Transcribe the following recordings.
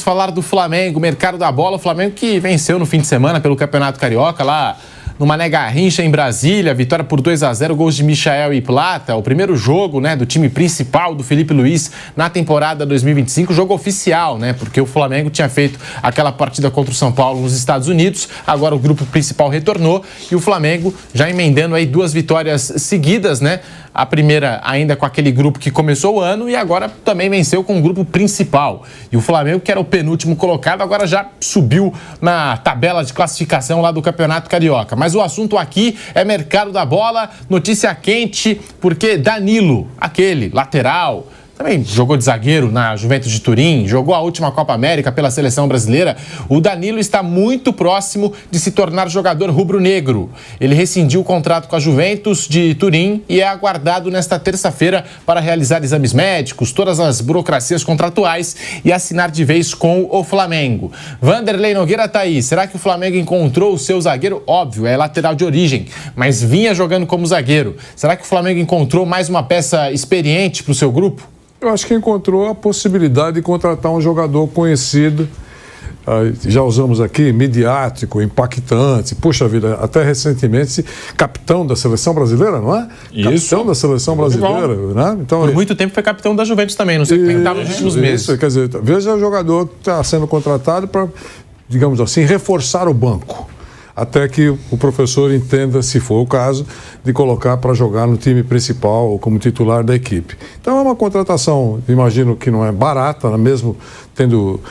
falar do Flamengo, mercado da bola. O Flamengo que venceu no fim de semana pelo Campeonato Carioca lá no Mané Garrincha, em Brasília. Vitória por 2-0, gols de Michael e Plata. O primeiro jogo, né, do time principal do Felipe Luiz na temporada 2025. Jogo oficial, né, porque o Flamengo tinha feito aquela partida contra o São Paulo nos Estados Unidos. Agora o grupo principal retornou e o Flamengo já emendando aí 2 vitórias seguidas, né? A primeira ainda com aquele grupo que começou o ano e agora também venceu com o grupo principal. E o Flamengo, que era o penúltimo colocado, agora já subiu na tabela de classificação lá do Campeonato Carioca. Mas o assunto aqui é mercado da bola, notícia quente, porque Danilo, aquele lateral, também jogou de zagueiro na Juventus de Turim, jogou a última Copa América pela seleção brasileira. O Danilo está muito próximo de se tornar jogador rubro-negro. Ele rescindiu o contrato com a Juventus de Turim e é aguardado nesta terça-feira para realizar exames médicos, todas as burocracias contratuais e assinar de vez com o Flamengo. Vanderlei Nogueira está aí. Será que o Flamengo encontrou o seu zagueiro? Óbvio, é lateral de origem, mas vinha jogando como zagueiro. Será que o Flamengo encontrou mais uma peça experiente para o seu grupo? Eu acho que encontrou a possibilidade de contratar um jogador conhecido, já usamos aqui, midiático, impactante, puxa vida, até recentemente capitão da seleção brasileira, não é? Isso. Capitão da seleção brasileira, né? Então, por muito tempo foi capitão da Juventus também, não sei como estava nos últimos meses. Quer dizer, veja o jogador que está sendo contratado para, digamos assim, reforçar o banco. Até que o professor entenda, se for o caso, de colocar para jogar no time principal ou como titular da equipe. Então é uma contratação, imagino que não é barata, mesmo tendo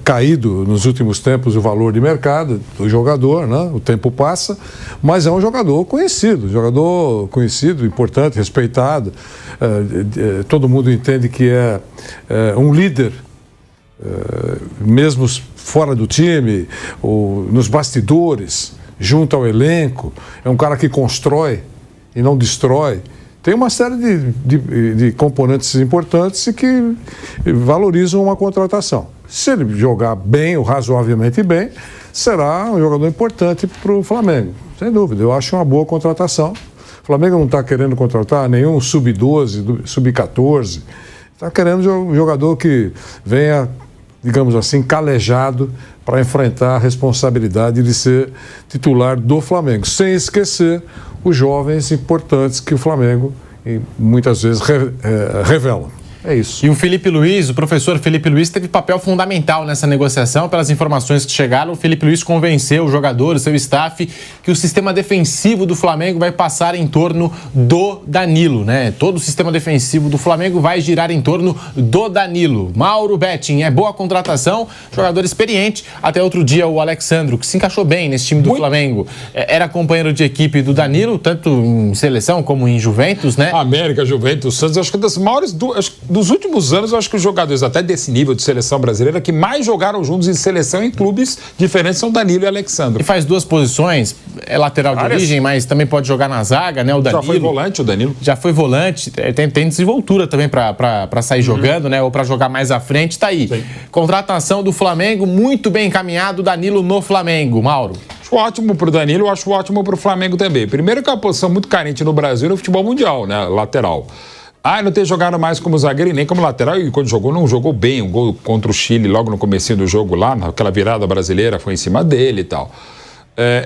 caído nos últimos tempos o valor de mercado do jogador, né? O tempo passa, mas é um jogador conhecido, importante, respeitado. Todo mundo entende que é um líder, mesmo fora do time, ou nos bastidores, junto ao elenco. É um cara que constrói e não destrói. Tem uma série de componentes importantes e que valorizam uma contratação. Se ele jogar bem ou razoavelmente bem, será um jogador importante para o Flamengo. Sem dúvida, eu acho uma boa contratação. O Flamengo não está querendo contratar nenhum sub-12, sub-14. Está querendo um jogador que venha, digamos assim, calejado para enfrentar a responsabilidade de ser titular do Flamengo, sem esquecer os jovens importantes que o Flamengo muitas vezes revela. É isso. E o Felipe Luiz, o professor Felipe Luiz, teve papel fundamental nessa negociação. Pelas informações que chegaram, o Felipe Luiz convenceu o jogador, o seu staff, que o sistema defensivo do Flamengo vai passar em torno do Danilo, né? Todo o sistema defensivo do Flamengo vai girar em torno do Danilo. Mauro Betting, é boa contratação, jogador experiente. Até outro dia o Alexandro, que se encaixou bem nesse time do Flamengo, era companheiro de equipe do Danilo, tanto em seleção como em Juventus, né? América, Juventus, Santos, acho que das maiores dos últimos anos, eu acho que os jogadores até desse nível de seleção brasileira que mais jogaram juntos em seleção em clubes diferentes são Danilo e Alexandre. E faz 2 posições, é lateral de origem, mas também pode jogar na zaga, né? O Danilo. Já foi volante, o Danilo. Já foi volante, tem desenvoltura também para sair jogando, né? Ou para jogar mais à frente, tá aí. Sim. Contratação do Flamengo, muito bem encaminhado, Danilo no Flamengo. Mauro. Acho ótimo pro Danilo, eu acho ótimo pro Flamengo também. Primeiro que é uma posição muito carente no Brasil no futebol mundial, né? Lateral. Não ter jogado mais como zagueiro e nem como lateral, e quando jogou, não jogou bem. Um gol contra o Chile, logo no comecinho do jogo lá, naquela virada brasileira, foi em cima dele e tal.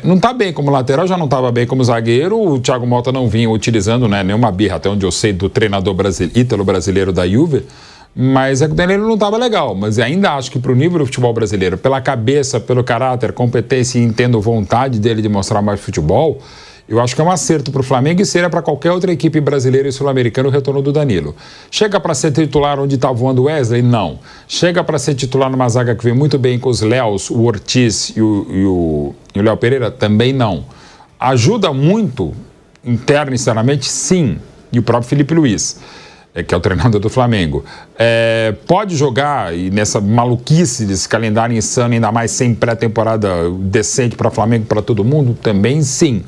Não está bem como lateral, já não estava bem como zagueiro. O Thiago Mota não vinha utilizando, né, nenhuma birra, até onde eu sei, do treinador ítalo-brasileiro da Juve. Mas é que o Danilo não estava legal. Mas ainda acho que para o nível do futebol brasileiro, pela cabeça, pelo caráter, competência e entendo vontade dele de mostrar mais futebol, eu acho que é um acerto para o Flamengo e seria para qualquer outra equipe brasileira e sul-americana o retorno do Danilo. Chega para ser titular onde está voando o Wesley? Não. Chega para ser titular numa zaga que vem muito bem com os Léos, o Ortiz e o Léo Pereira? Também não. Ajuda muito, interna e externamente? Sim. E o próprio Felipe Luiz, que é o treinador do Flamengo. Pode jogar, e nessa maluquice desse calendário insano, ainda mais sem pré-temporada decente para o Flamengo, para todo mundo? Também sim.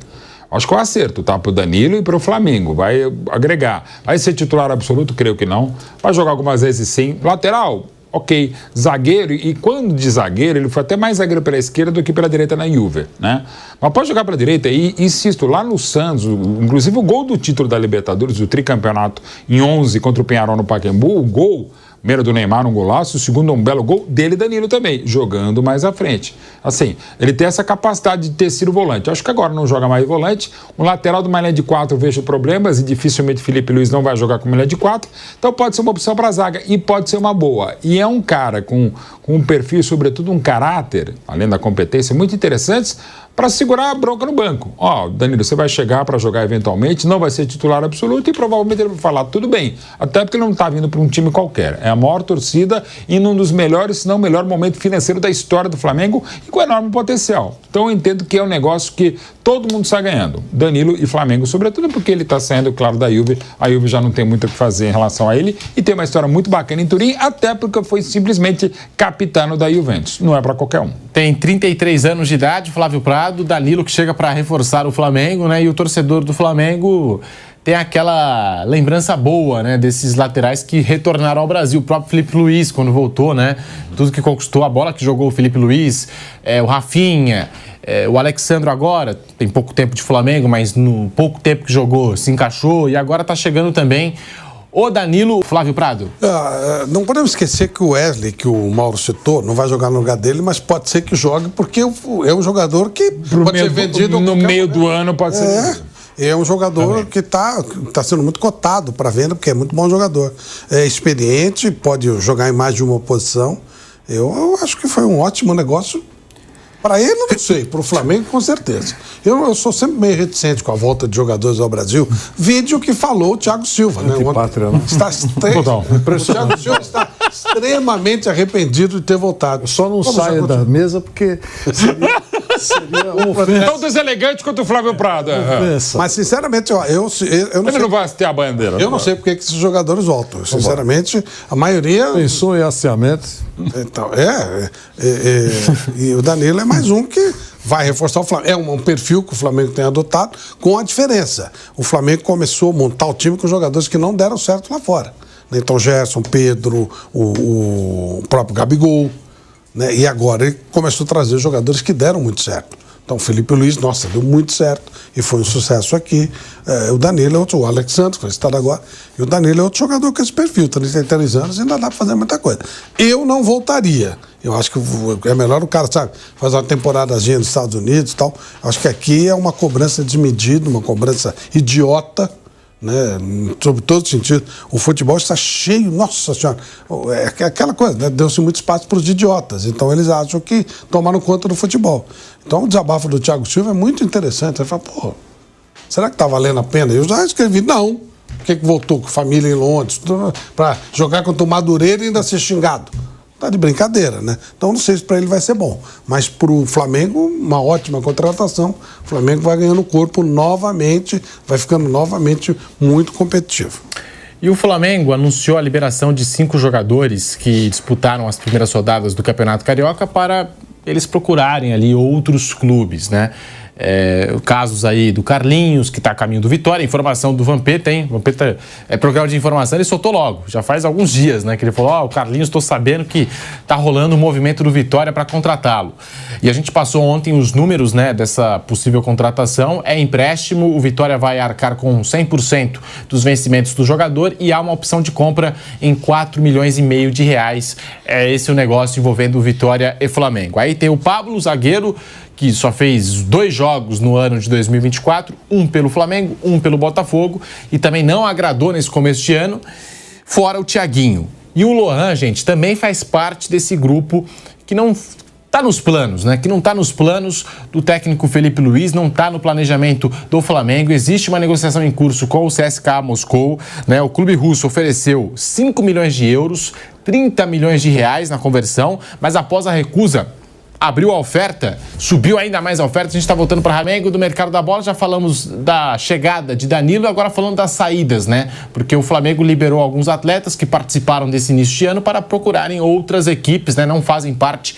Acho que é um acerto, tá? Para o Danilo e para o Flamengo. Vai agregar. Vai ser titular absoluto? Creio que não. Vai jogar algumas vezes sim. Lateral? Ok. Zagueiro, e quando de zagueiro, ele foi até mais zagueiro pela esquerda do que pela direita na Juve, né? Mas pode jogar pela direita e, insisto, lá no Santos, inclusive o gol do título da Libertadores, do tricampeonato em 11 contra o Peñarol no Pacaembu, o gol primeiro do Neymar, um golaço, o segundo um belo gol dele, Danilo também, jogando mais à frente. Assim, ele tem essa capacidade de ter sido volante. Eu acho que agora não joga mais volante. Um lateral de uma linha de 4 eu vejo problemas e dificilmente Felipe Luiz não vai jogar com uma linha de 4. Então pode ser uma opção para a zaga e pode ser uma boa. E é um cara com um perfil, sobretudo um caráter, além da competência, muito interessantes para segurar a bronca no banco. Ó, Danilo, você vai chegar para jogar eventualmente, não vai ser titular absoluto e provavelmente ele vai falar, tudo bem, até porque ele não está vindo para um time qualquer. É a maior torcida e num dos melhores, se não o melhor momento financeiro da história do Flamengo e com enorme potencial. Então eu entendo que é um negócio que todo mundo sai ganhando. Danilo e Flamengo, sobretudo porque ele está saindo, claro, da Juve. A Juve já não tem muito o que fazer em relação a ele e tem uma história muito bacana em Turim, até porque foi simplesmente capitano da Juventus. Não é para qualquer um. Tem 33 anos de idade, Flávio Prado, Danilo que chega para reforçar o Flamengo, né? E o torcedor do Flamengo tem aquela lembrança boa, né, desses laterais que retornaram ao Brasil. O próprio Felipe Luiz, quando voltou, né? Tudo que conquistou, a bola que jogou o Felipe Luiz, o Rafinha, o Alexandro agora, tem pouco tempo de Flamengo, mas no pouco tempo que jogou, se encaixou e agora tá chegando também o Danilo. Flávio Prado. Não podemos esquecer que o Wesley, que o Mauro citou, não vai jogar no lugar dele, mas pode ser que jogue porque é um jogador que pode ser vendido no meio do ano, pode ser vendido. É um jogador que está sendo muito cotado para venda, porque é muito bom jogador. É experiente, pode jogar em mais de uma posição. Eu acho que foi um ótimo negócio. Para ele, não sei. Para o Flamengo, com certeza. Eu sou sempre meio reticente com a volta de jogadores ao Brasil. Vídeo que falou o Thiago Silva. Né? Antipátria, né? O Thiago Silva está extremamente arrependido de ter voltado. Só não saia da mesa porque seria uma ofensa. Tão deselegante quanto o Flávio Prado. Mas, sinceramente, eu não sei. Ele não vai ter a bandeira. Eu não sei porque que esses jogadores voltam. Sinceramente, a maioria... Pensou em aciamento. Então, e o Danilo é mais um que vai reforçar o Flamengo. É um perfil que o Flamengo tem adotado, com a diferença. O Flamengo começou a montar o time com jogadores que não deram certo lá fora. Então, Gerson, Pedro, o próprio Gabigol. Né? E agora ele começou a trazer jogadores que deram muito certo. Então, o Felipe Luiz, nossa, deu muito certo e foi um sucesso aqui. O Danilo é outro, o Alexandre, que foi citado agora, e o Danilo é outro jogador com esse perfil, 33 anos, ainda dá para fazer muita coisa. Eu não voltaria. Eu acho que é melhor o cara, sabe, fazer uma temporadazinha nos Estados Unidos e tal. Acho que aqui é uma cobrança desmedida, uma cobrança idiota, né, sobre todo sentido. O futebol está cheio, nossa senhora, é aquela coisa, né, deu-se muito espaço para os idiotas, então eles acham que tomaram conta do futebol. Então o desabafo do Thiago Silva é muito interessante. Ele fala, pô, será que está valendo a pena? Eu já escrevi, não. Por que voltou com família em Londres para jogar contra o Madureira e ainda ser xingado? Tá de brincadeira, né? Então não sei se para ele vai ser bom, mas para o Flamengo, uma ótima contratação. O Flamengo vai ganhando corpo novamente, vai ficando novamente muito competitivo. E o Flamengo anunciou a liberação de 5 jogadores que disputaram as primeiras rodadas do Campeonato Carioca para eles procurarem ali outros clubes, né? Casos aí do Carlinhos, que está a caminho do Vitória, informação do Vampeta, hein? Vampeta é programa de informação, ele soltou logo, já faz alguns dias, né? Que ele falou, o Carlinhos, estou sabendo que está rolando um movimento do Vitória para contratá-lo. E a gente passou ontem os números, né, dessa possível contratação, é empréstimo, o Vitória vai arcar com 100% dos vencimentos do jogador e há uma opção de compra em 4,5 milhões de reais. É esse o negócio envolvendo o Vitória e Flamengo. Aí tem o Pablo, zagueiro, que só fez 2 jogos no ano de 2024, um pelo Flamengo, um pelo Botafogo, e também não agradou nesse começo de ano, fora o Thiaguinho. E o Lohan, gente, também faz parte desse grupo que não está nos planos, né? Que não está nos planos do técnico Felipe Luiz, não está no planejamento do Flamengo. Existe uma negociação em curso com o CSKA Moscou, né? O clube russo ofereceu 5 milhões de euros, 30 milhões de reais na conversão, mas após a recusa, abriu a oferta, subiu ainda mais a oferta. A gente está voltando para o Flamengo do mercado da bola. Já falamos da chegada de Danilo, agora falando das saídas, né? Porque o Flamengo liberou alguns atletas que participaram desse início de ano para procurarem outras equipes, né? Não fazem parte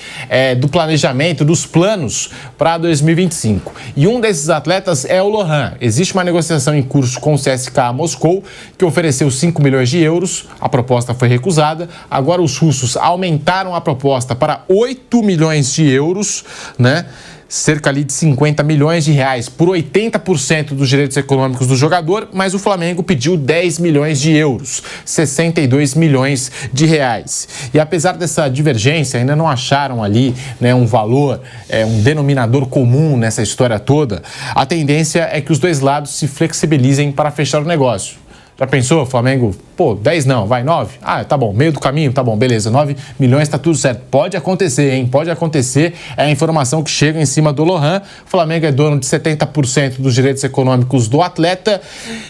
do planejamento, dos planos para 2025. E um desses atletas é o Lohan. Existe uma negociação em curso com o CSKA Moscou, que ofereceu 5 milhões de euros. A proposta foi recusada. Agora os russos aumentaram a proposta para 8 milhões de euros, né? cerca ali de 50 milhões de reais por 80% dos direitos econômicos do jogador, mas o Flamengo pediu 10 milhões de euros, 62 milhões de reais. E apesar dessa divergência, ainda não acharam ali, né, um valor, um denominador comum nessa história toda, a tendência é que os dois lados se flexibilizem para fechar o negócio. Já pensou, Flamengo? 10 não, vai 9? Ah, tá bom, meio do caminho, tá bom, beleza, 9 milhões, tá tudo certo. Pode acontecer, hein? Pode acontecer. É a informação que chega em cima do Lohan. O Flamengo é dono de 70% dos direitos econômicos do atleta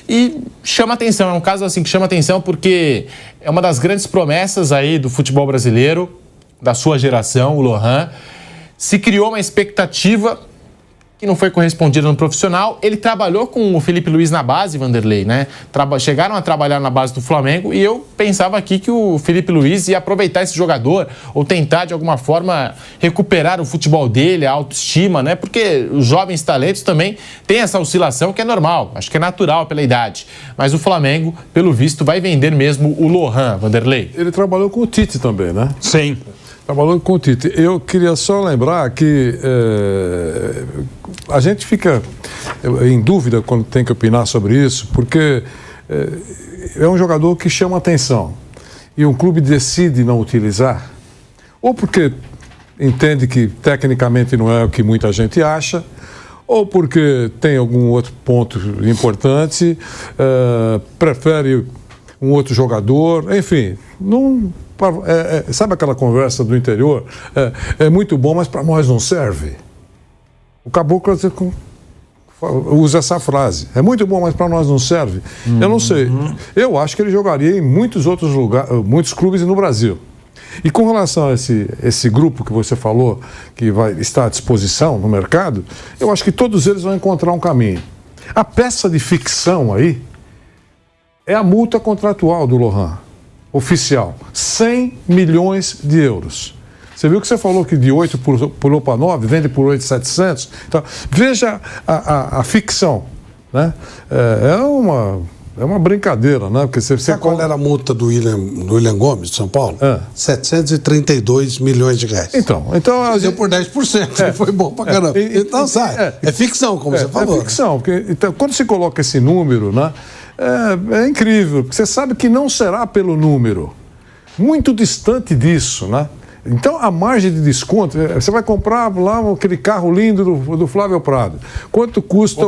e chama atenção, é um caso assim que chama atenção porque é uma das grandes promessas aí do futebol brasileiro, da sua geração, o Lohan. Se criou uma expectativa que não foi correspondida no profissional. Ele trabalhou com o Felipe Luiz na base, Vanderlei, né? Chegaram a trabalhar na base do Flamengo e eu pensava aqui que o Felipe Luiz ia aproveitar esse jogador ou tentar, de alguma forma, recuperar o futebol dele, a autoestima, né? Porque os jovens talentos também têm essa oscilação que é normal, acho que é natural pela idade. Mas o Flamengo, pelo visto, vai vender mesmo o Lohan, Vanderlei. Ele trabalhou com o Tite também, né? Sim. Trabalhou com o Tite. Eu queria só lembrar que a gente fica em dúvida quando tem que opinar sobre isso, porque é um jogador que chama atenção e um clube decide não utilizar, ou porque entende que tecnicamente não é o que muita gente acha, ou porque tem algum outro ponto importante, prefere um outro jogador, enfim, não... sabe aquela conversa do interior? É muito bom, mas para nós não serve. O caboclo usa essa frase. É muito bom, mas para nós não serve. Eu não sei. Eu acho que ele jogaria em muitos outros lugares, muitos clubes no Brasil. E com relação a esse grupo que você falou, que vai estar à disposição no mercado, eu acho que todos eles vão encontrar um caminho. A peça de ficção aí é a multa contratual do Lohan. Oficial, 100 milhões de euros. Você viu que você falou que de 8 pulou para 9, vende por 8.700? Então, veja a ficção, né? É uma brincadeira, né? Porque sabe qual era a multa do William Gomes, de São Paulo? 732 milhões de reais. Então deu por 10%, foi bom pra caramba. Então sai. É ficção, como você falou. É ficção, porque então, quando se coloca esse número, né? É incrível, porque você sabe que não será pelo número. Muito distante disso, né? Então, a margem de desconto, você vai comprar lá aquele carro lindo do Flávio Prado. Quanto custa?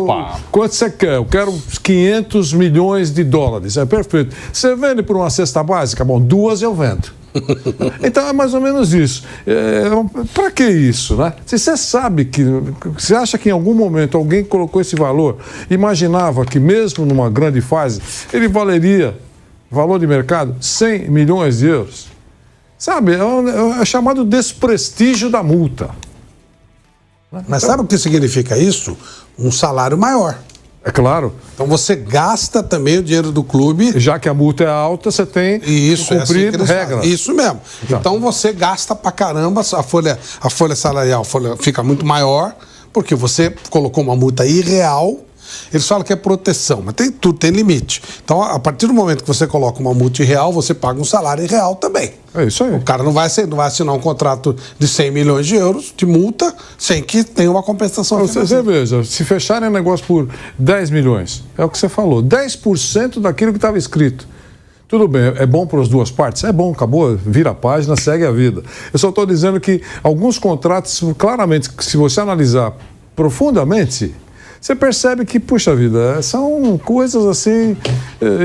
Quanto você quer? Eu quero 500 milhões de dólares. É perfeito. Você vende por uma cesta básica? Bom, 2 eu vendo. Então é mais ou menos isso. Para que isso, né? Se você sabe que... Você acha que em algum momento alguém colocou esse valor, imaginava que mesmo numa grande fase, ele valeria, valor de mercado, 100 milhões de euros? Sabe, é chamado desprestígio da multa. Mas sabe o que significa isso? Um salário maior. É claro. Então você gasta também o dinheiro do clube. Já que a multa é alta, você tem que cumprir regras. Isso mesmo. Então você gasta pra caramba, a folha salarial fica muito maior, porque você colocou uma multa irreal. Eles falam que é proteção, mas tudo tem limite. Então, a partir do momento que você coloca uma multa irreal, você paga um salário irreal também. É isso aí. O cara não vai assinar um contrato de 100 milhões de euros de multa sem que tenha uma compensação financeira. Você veja, se fecharem o negócio por 10 milhões, é o que você falou, 10% daquilo que estava escrito. Tudo bem, é bom para as duas partes? É bom, acabou, vira a página, segue a vida. Eu só estou dizendo que alguns contratos, claramente, se você analisar profundamente, você percebe que, puxa vida, são coisas assim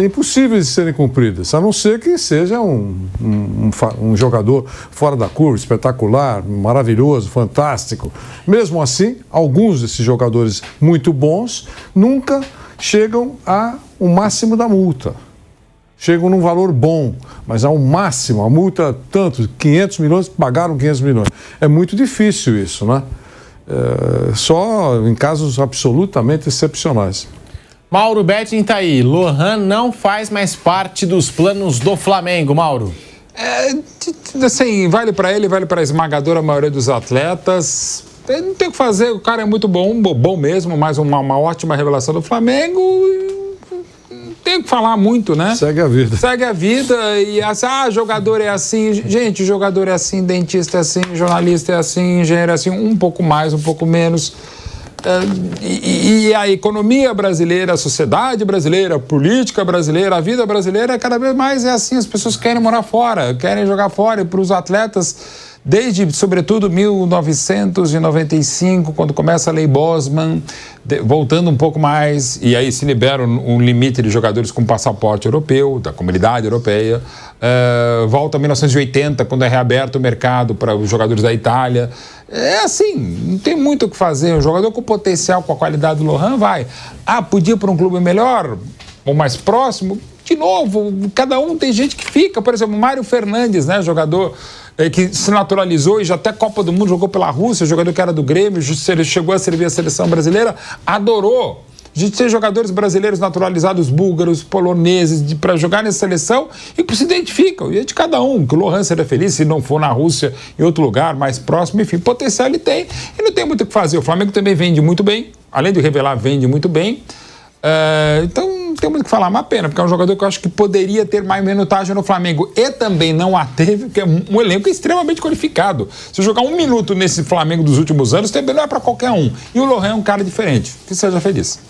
impossíveis de serem cumpridas, a não ser que seja um jogador fora da curva, espetacular, maravilhoso, fantástico. Mesmo assim, alguns desses jogadores muito bons nunca chegam ao máximo da multa. Chegam num valor bom, mas ao máximo, a multa, tanto, 500 milhões, pagaram 500 milhões. É muito difícil isso, né? Só em casos absolutamente excepcionais. Mauro Betting tá aí. Lohan não faz mais parte dos planos do Flamengo, Mauro. Assim, vale para ele, vale para a esmagadora maioria dos atletas. Ele não tem o que fazer, o cara é muito bom mesmo, mas uma ótima revelação do Flamengo. tem que falar muito, né? Segue a vida. Segue a vida e jogador é assim. Gente, jogador é assim, dentista é assim, jornalista é assim, engenheiro é assim, um pouco mais, um pouco menos. E a economia brasileira, a sociedade brasileira, a política brasileira, a vida brasileira, cada vez mais é assim. As pessoas querem morar fora, querem jogar fora. E para os atletas, desde, sobretudo, 1995, quando começa a Lei Bosman, voltando um pouco mais, e aí se libera um limite de jogadores com passaporte europeu, da Comunidade Europeia. Volta a 1980, quando é reaberto o mercado para os jogadores da Itália. É assim, não tem muito o que fazer. Um jogador com potencial, com a qualidade do Lohan, vai. Podia ir para um clube melhor, ou mais próximo? De novo, cada um tem gente que fica. Por exemplo, o Mário Fernandes, né, jogador que se naturalizou e já até Copa do Mundo jogou pela Rússia, jogador que era do Grêmio, chegou a servir a seleção brasileira, adorou. A gente tem jogadores brasileiros naturalizados, búlgaros, poloneses, para jogar nessa seleção e que se identificam. E é de cada um, que o Lohan seria feliz se não for na Rússia, em outro lugar, mais próximo, enfim, potencial ele tem e não tem muito o que fazer. O Flamengo também vende muito bem, além de revelar, vende muito bem. Então não tem muito o que falar, uma pena, porque é um jogador que eu acho que poderia ter mais minutagem no Flamengo e também não a teve, porque é um elenco extremamente qualificado. Se jogar 1 minuto nesse Flamengo dos últimos anos, também não é para qualquer um. E o Lohan é um cara diferente. Que seja feliz.